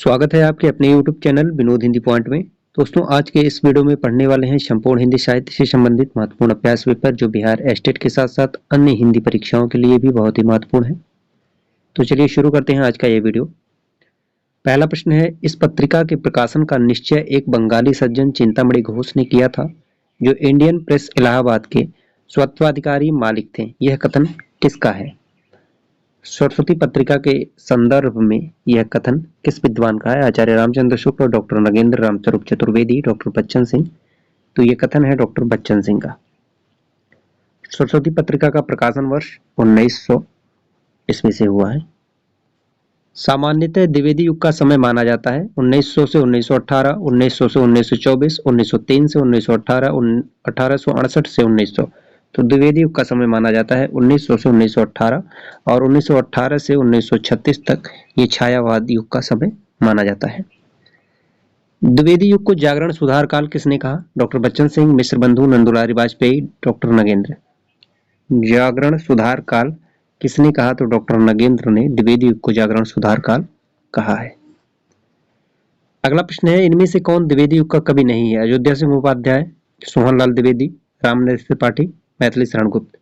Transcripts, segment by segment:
स्वागत है आपके अपने YouTube channel Vinod Hindi point में। दोस्तों, आज के इस वीडियो में पढ़ने वाले हैं संपूर्ण हिंदी साहित्य से संबंधित महत्वपूर्ण अभ्यास पेपर जो बिहार एस्टेट के साथ साथ अन्य हिंदी परीक्षाओं के लिए भी बहुत ही महत्वपूर्ण है। तो चलिए शुरू करते हैं आज का ये वीडियो। पहला प्रश्न है, इस पत्रिका के प्रकाशन का निश्चय एक बंगाली सज्जन चिंतामणि घोष ने किया था जो इंडियन प्रेस इलाहाबाद के स्वत्वाधिकारी मालिक थे। यह कथन किसका है? सरस्वती पत्रिका के संदर्भ में यह कथन किस विद्वान का है? आचार्य रामचंद्र शुक्ल, डॉक्टर नगेंद्र रामस्वरूप चतुर्वेदी, डॉक्टर बच्चन सिंह। तो यह कथन है डॉक्टर बच्चन सिंह का। सरस्वती पत्रिका का प्रकाशन वर्ष 1900 ईस्वी से हुआ है। सामान्यतः द्विवेदी युग का समय माना जाता है 1900 से 1918, 1900 से 1924, 1903 से 1918, 1868 से 1900। तो द्विवेदी युग का समय माना जाता है 1900 से 1918 और 1918 से 1936 तक ये छायावाद युग का समय माना जाता है। द्विवेदी युग को जागरण सुधार काल किसने कहा? डॉक्टर बच्चन सिंह, मिश्र बंधु, नंदुलारी वाजपेयी, डॉक्टर नगेंद्र। जागरण सुधार काल किसने कहा? तो डॉक्टर नगेंद्र ने द्विवेदी युग को जागरण सुधार काल कहा है। अगला प्रश्न है, इनमें से कौन द्विवेदी युग का कवि नहीं है? अयोध्या सिंह उपाध्याय, सोहनलाल द्विवेदी, रामनरेश त्रिपाठी, मैथिली शरण गुप्त।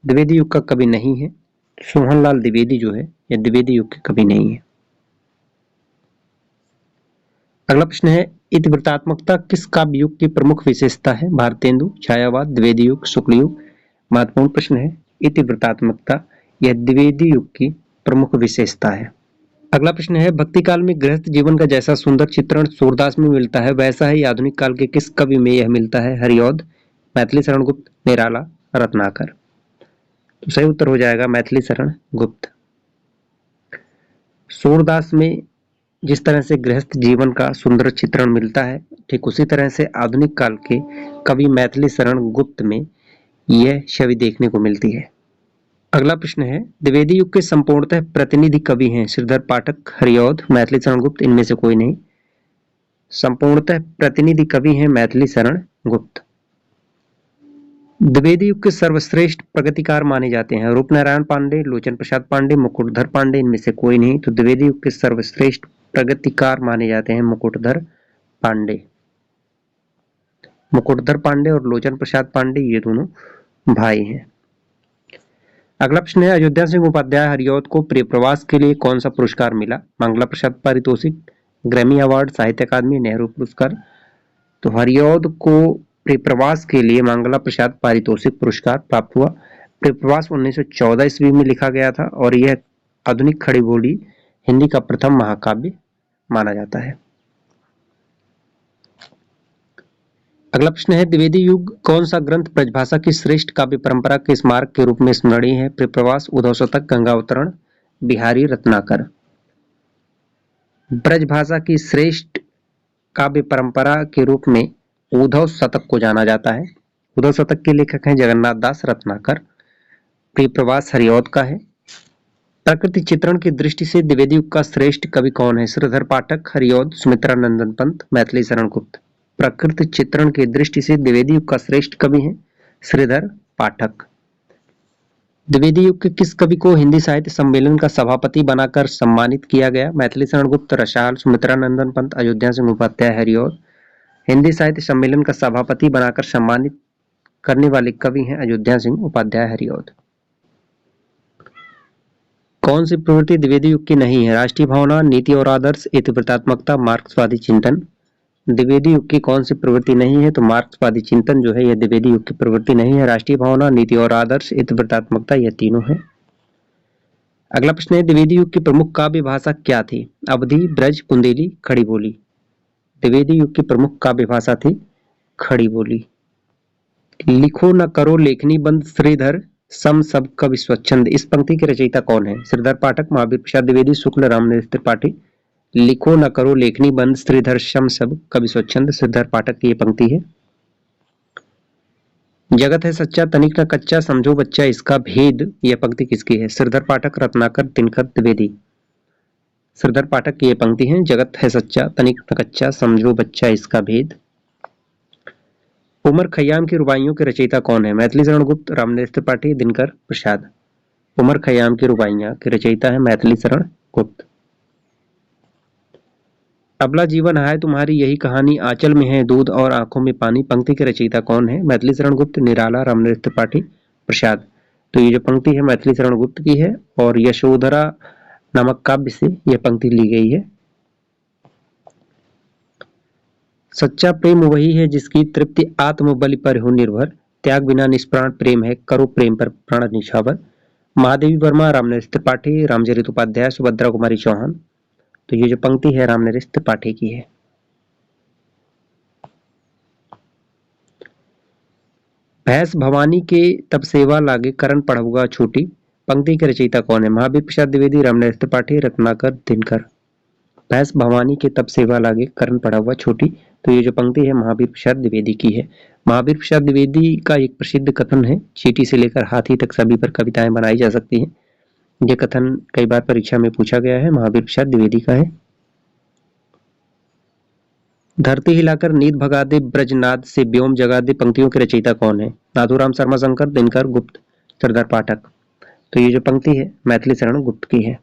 द्विवेदी युग का कवि नहीं है। सोहनलाल द्विवेदी जो है यह द्विवेदी युग के कवि नहीं है। अगला प्रश्न है, इतिवृत्तात्मकता किस काव्य युग की प्रमुख विशेषता है? भारतेंदु, छायावाद, द्विवेदी युग, शुक्ल युग। महत्वपूर्ण प्रश्न है। इतिवृत्तात्मकता यह द्विवेदी युग की प्रमुख विशेषता है। अगला प्रश्न है, भक्ति काल में गृहस्थ जीवन का जैसा सुंदर चित्रण सूरदास में मिलता है वैसा ही आधुनिक काल के किस कवि में यह मिलता है? हरिऔध, मैथिली शरण गुप्त, निराला, रत्नाकर। तो सही उत्तर हो जाएगा मैथिली शरण गुप्त। सूरदास में जिस तरह से गृहस्थ जीवन का सुंदर चित्रण मिलता है ठीक उसी तरह से आधुनिक काल के कवि मैथिली शरण गुप्त में यह छवि देखने को मिलती है। अगला प्रश्न है, द्विवेदी युग के संपूर्णतः प्रतिनिधि कवि हैं श्रीधर पाठक, हरिऔध, मैथिली शरण गुप्त। इनमें से कोई नहीं। संपूर्णतः प्रतिनिधि कवि हैं मैथिली शरण गुप्त। द्विवेदी युग के सर्वश्रेष्ठ प्रगतिकार माने जाते हैं रूपनारायण पांडे, लोचन प्रसाद पांडे, मुकुटधर पांडे। इनमें से कोई नहीं। तो द्विवेदी युग के सर्वश्रेष्ठ प्रगतिकार माने जाते हैं मुकुटधर पांडे। मुकुटधर पांडे और लोचन प्रसाद पांडे ये दोनों भाई हैं। अगला प्रश्न है, अयोध्या सिंह उपाध्याय हरिऔध को प्रिय प्रवास के लिए कौन सा पुरस्कार मिला? मंगला प्रसाद पारितोषिक, ग्रैमी अवार्ड, साहित्य अकादमी, नेहरू पुरस्कार। तो हरिऔध को प्रिय प्रवास के लिए मंगला प्रसाद पारितोषिक पुरस्कार प्राप्त हुआ। प्रिय प्रवास 1914 ईस्वी में लिखा गया था और यह आधुनिक खड़ी बोली हिंदी का प्रथम महाकाव्य माना जाता है। अगला प्रश्न है, द्विवेदी युग कौन सा ग्रंथ ब्रजभाषा की श्रेष्ठ काव्य परंपरा के स्मारक के रूप में स्मरणीय है? प्रिय प्रवास, उद्धव शतक, गंगावतरण, बिहारी रत्नाकर। ब्रजभाषा की श्रेष्ठ काव्य परंपरा के रूप में उद्धव शतक को जाना जाता है। उद्धव शतक के लेखक हैं जगन्नाथ दास रत्नाकर। प्रिय प्रवास हरिऔध का है। प्रकृति चित्रण की दृष्टि से द्विवेदी युग का श्रेष्ठ कवि कौन है? श्रीधर पाठक, हरिऔध, सुमित्रा नंदन पंत, मैथिली शरण गुप्त। प्रकृति चित्रण की दृष्टि से द्विवेदी युग का श्रेष्ठ कवि है श्रीधर पाठक। द्विवेदी युग के किस कवि को हिंदी साहित्य सम्मेलन का सभापति बनाकर सम्मानित किया गया? मैथिली शरण गुप्त, रसाल, सुमित्रा नंदन पंत, अयोध्या सिंह उपाध्याय, हरिऔध। हिंदी साहित्य सम्मेलन का सभापति बनाकर सम्मानित करने वाले कवि हैं अयोध्या सिंह उपाध्याय, हरिऔध। कौन सी प्रवृत्ति द्विवेदी युग की नहीं है? राष्ट्रीय भावना, नीति और आदर्श, इतिवृत्तात्मकता, मार्क्सवादी चिंतन। द्विवेदी युग की कौन सी प्रवृत्ति नहीं है? तो मार्क्सवादी चिंतन जो है यह द्विवेदी युग की प्रवृत्ति नहीं है। राष्ट्रीय भावना, नीति और आदर्श, इतिवृत्तात्मकता यह तीनों है। अगला प्रश्न है, द्विवेदी युग की प्रमुख काव्य भाषा क्या थी? अवधी, ब्रज, बुंदेली, खड़ी बोली। द्विवेदी युग की प्रमुख काव्य भाषा थी खड़ी बोली। लिखो न करो लेखनी बंद, श्रीधर सम सब कवि स्वच्छंद। इस पंक्ति के रचयिता कौन है? श्रीधर पाठक, महावीर प्रसाद द्विवेदी, शुक्ल, रामनरेश त्रिपाठी। लिखो न करो लेखनी बंद, श्रीधर सम सब कवि स्वच्छंद। श्रीधर पाठक की ये पंक्ति है। जगत है सच्चा तनिक न कच्चा, समझो बच्चा इसका भेद। यह पंक्ति किसकी है? श्रीधर पाठक, रत्नाकर, दिनकर, द्विवेदी। श्रीधर पाठक की ये पंक्ति है। जगत है सच्चा तनिक न कच्चा, समझो बच्चा इसका भेद। उमर खयाम की रुबाइयों के रचयिता कौन है? मैथिली शरण गुप्त, रामनरेश त्रिपाठी, दिनकर प्रसाद। उमर खयाम की रुबाइयां के रचयिता है मैथिली शरण गुप्त। अबला जीवन हाय तुम्हारी यही कहानी, आंचल में है दूध और आंखों में पानी, पंक्ति के रचयिता कौन है? मैथिली शरण गुप्त, निराला, रामनरेश त्रिपाठी, प्रसाद। तो ये जो पंक्ति है मैथिली शरण गुप्त की है और यशोधरा नामक काव्य से यह पंक्ति ली गई है। सच्चा प्रेम वही है जिसकी तृप्ति आत्म बलि पर हो निर्भर, त्याग बिना निष्प्राण प्रेम है, करो प्रेम पर प्राण निछावर। महादेवी वर्मा, रामनरेश त्रिपाठी, रामचरित उपाध्याय, सुभद्रा कुमारी चौहान। तो ये जो पंक्ति है रामनरेश त्रिपाठी की है। भैंस भवानी के तब सेवा लागे, करण पढ़उगा छोटी, पंक्ति के रचयिता कौन है? महावीर प्रसाद द्विवेदी, रामनरेश त्रिपाठी, रत्नाकर दिनकर। भैंस भवानी के तब सेवा लागे, करण पढ़उगा छोटी। तो ये जो पंक्ति है महावीर प्रसाद द्विवेदी की है। महावीर प्रसाद द्विवेदी का एक प्रसिद्ध कथन है, चींटी से लेकर हाथी तक सभी पर कविताएं बनाई जा सकती हैं। यह कथन कई बार परीक्षा में पूछा गया है, महावीर प्रसाद द्विवेदी का है। धरती हिलाकर नींद भगा दे, ब्रजनाद से व्योम जगा दे, पंक्तियों के रचयिता कौन है? नाथूराम शर्मा शंकर, दिनकर गुप्त, सरदार पाठक। तो ये जो पंक्ति है मैथिली शरण गुप्त की है।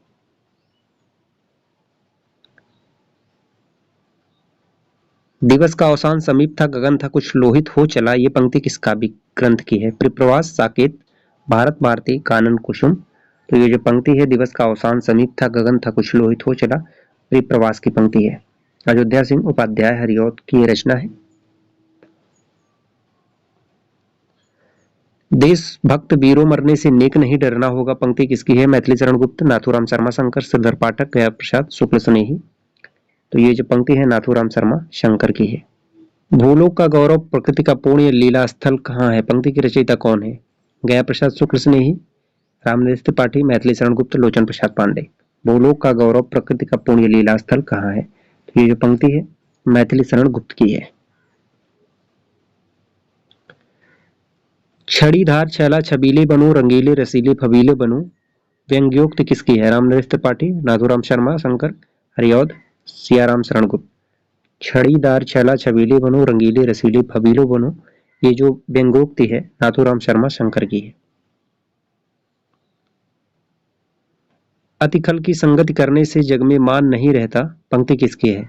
दिवस का अवसान समीप था, गगन था कुछ लोहित हो चला, ये पंक्ति किस काव्य ग्रंथ की है? परिप्रवास, साकेत, भारत भारती, कानन कुसुम। तो ये जो पंक्ति है दिवस का अवसान समीप था, गगन था कुछ लोहित हो चला, परिप्रवास की पंक्ति है। अयोध्या सिंह उपाध्याय हरिऔध की रचना है। देशभक्त वीरों मरने से नेक नहीं डरना होगा, पंक्ति किसकी है? मैथिली शरण गुप्त, नाथूराम शर्मा शंकर, श्रीधर पाठक, गया प्रसाद, शुक्ल स्नेही। तो ये जो पंक्ति है नाथूराम शर्मा शंकर की है। भूलोक का गौरव प्रकृति का पुण्य लीला स्थल कहाँ है, पंक्ति की रचयिता कौन है? गया प्रसाद, शुक्ल स्नेही, रामनरेश त्रिपाठी, मैथिली शरण गुप्त, लोचन प्रसाद पांडे। भूलोक का गौरव प्रकृति का पुण्य लीला स्थल कहाँ है? तो ये जो पंक्ति है मैथिली शरण गुप्त की है। छड़ीधार छैला छबीले बनो, रंगीले रसीले फबीले बनो, व्यंग्योक्त किसकी है? रामनरेश त्रिपाठी, नाथूराम शर्मा शंकर, हरिऔध, सियाराम शरण गुप्त। छड़ीदार छैला छबीले बनो, रंगीले रसीले फबीले बनो, ये जो व्यंग्योक्ति है नाथूराम शर्मा शंकर की है। अतिखल की संगति करने से जग में मान नहीं रहता, पंक्ति किसकी है?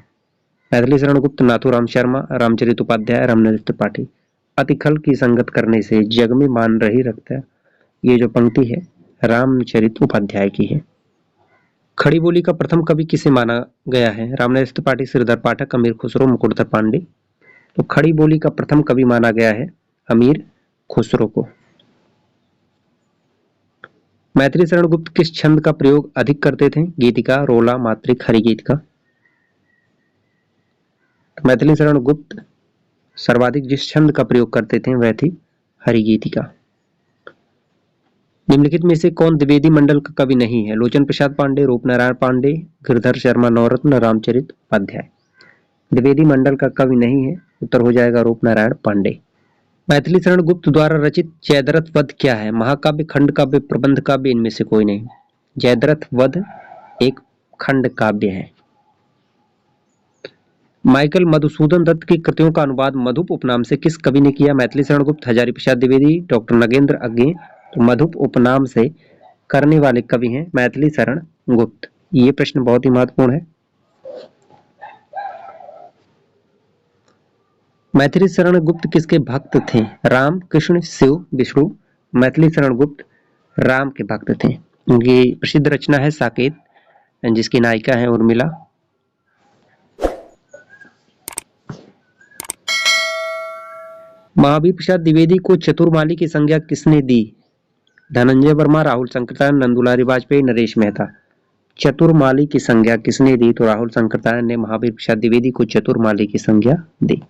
मैथिली शरण गुप्त, नाथूराम शर्मा, रामचरित उपाध्याय, रामनरेश त्रिपाठी। अतिखल की संगत करने से जग में मान रही रखता है, ये जो पंक्ति है रामचरित उपाध्याय की है। खड़ी बोली का प्रथम कवि किसे माना गया है? रामनरेश त्रिपाठी, श्रीधर पाठक, अमीर खुसरो, मुकुटधर पांडे। तो खड़ी बोली का प्रथम कवि माना गया है अमीर खुसरो को। मैथिली शरण गुप्त किस छंद का प्रयोग अधिक करते थे? गीतिका, रोला, मात्रिक, हरिगीत का। मैथिली शरण गुप्त सर्वाधिक जिस छंद का प्रयोग करते थे वह थी हरिगीतिका। निम्नलिखित में से कौन द्विवेदी मंडल का कवि नहीं है? लोचन प्रसाद पांडे, रूपनारायण पांडे, गिरधर शर्मा नवरत्न, रामचरित उपाध्याय। द्विवेदी मंडल का कवि नहीं है, उत्तर हो जाएगा रूपनारायण पांडे। मैथिली शरण गुप्त द्वारा रचित जयद्रथ वध क्या है? महाकाव्य, खंड काव्य, प्रबंध काव्य, इनमें से कोई नहीं। जयद्रथ वध एक खंड काव्य है। माइकल मधुसूदन दत्त की कृतियों का अनुवाद मधुप उपनाम से किस कवि ने किया? मैथिली शरण गुप्त, हजारी प्रसाद द्विवेदी, डॉक्टर नगेंद्र अज्ञे। तो मधुप उपनाम से करने वाले कवि हैं मैथिली शरण गुप्त। ये प्रश्न बहुत ही महत्वपूर्ण है। मैथिली शरण गुप्त किसके भक्त थे? राम, कृष्ण, शिव, विष्णु। मैथिली शरण गुप्त राम के भक्त थे। उनकी प्रसिद्ध रचना है साकेत, जिसकी नायिका है उर्मिला। महावीर प्रसाद द्विवेदी को चतुर्माली की संज्ञा किसने दी? धनंजय वर्मा, राहुल शंकरतायन, नंदुलारी वाजपेयी, नरेश मेहता। चतुर्माली की संज्ञा किसने दी? तो राहुल शंकरतायन ने महावीर प्रसाद द्विवेदी को चतुर्माली की संज्ञा दी।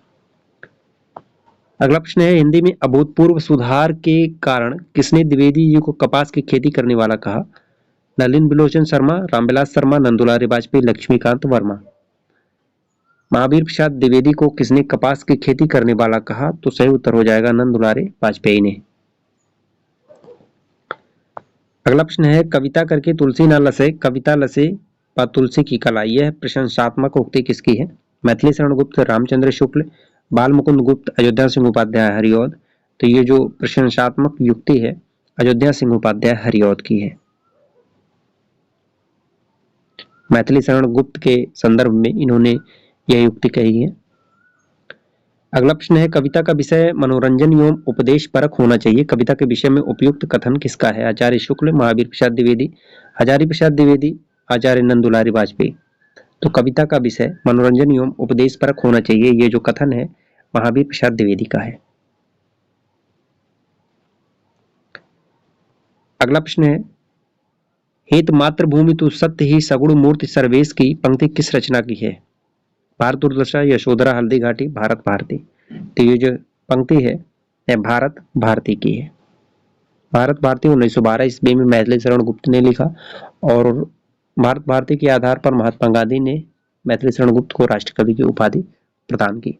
अगला प्रश्न है, हिंदी में अभूतपूर्व सुधार के कारण किसने द्विवेदी जी को कपास की खेती करने वाला कहा? नलिन बिलोचन शर्मा, रामविलास शर्मा, नंदुलारी वाजपेयी, लक्ष्मीकांत वर्मा। महावीर प्रसाद द्विवेदी को किसने कपास की खेती करने वाला कहा? तो सही उत्तर हो जाएगा नंदुलारी वाजपेयी ने। अगला प्रश्न है, कविता करके तुलसी न लसे, कविता लसे व तुलसी की कला, यह प्रशंसात्मक उक्ति किसकी है? मैथिली शरण गुप्त, रामचंद्र शुक्ल, बाल मुकुंद गुप्त, अयोध्या सिंह उपाध्याय, हरिऔध। तो ये जो प्रशंसात्मक युक्ति है अयोध्या सिंह उपाध्याय हरिऔध की है। मैथिली शरण गुप्त के संदर्भ में इन्होंने यह युक्ति कही है। अगला प्रश्न है, कविता का विषय मनोरंजन एवं उपदेश परक होना चाहिए। कविता के विषय में उपयुक्त कथन किसका है? आचार्य शुक्ल, महावीर प्रसाद द्विवेदी, हजारी प्रसाद द्विवेदी, आचार्य नंदुलारी वाजपेयी। तो कविता का विषय मनोरंजन एवं उपदेश परक होना चाहिए, ये जो कथन है महावीर प्रसाद द्विवेदी का है। अगला प्रश्न है, हेत मातृभूमि तु सत्य ही सगुण मूर्ति सर्वेश की पंक्ति किस रचना की है? भारत दुर्दशा, यशोधरा, हल्दी घाटी, भारत भारती। तो ये जो पंक्ति है यह भारत भारती की है। भारत भारती 1912 ईस्वी में मैथिली शरण गुप्त ने लिखा और भारत भारती के आधार पर महात्मा गांधी ने मैथिली शरण गुप्त को राष्ट्रकवि की उपाधि प्रदान की।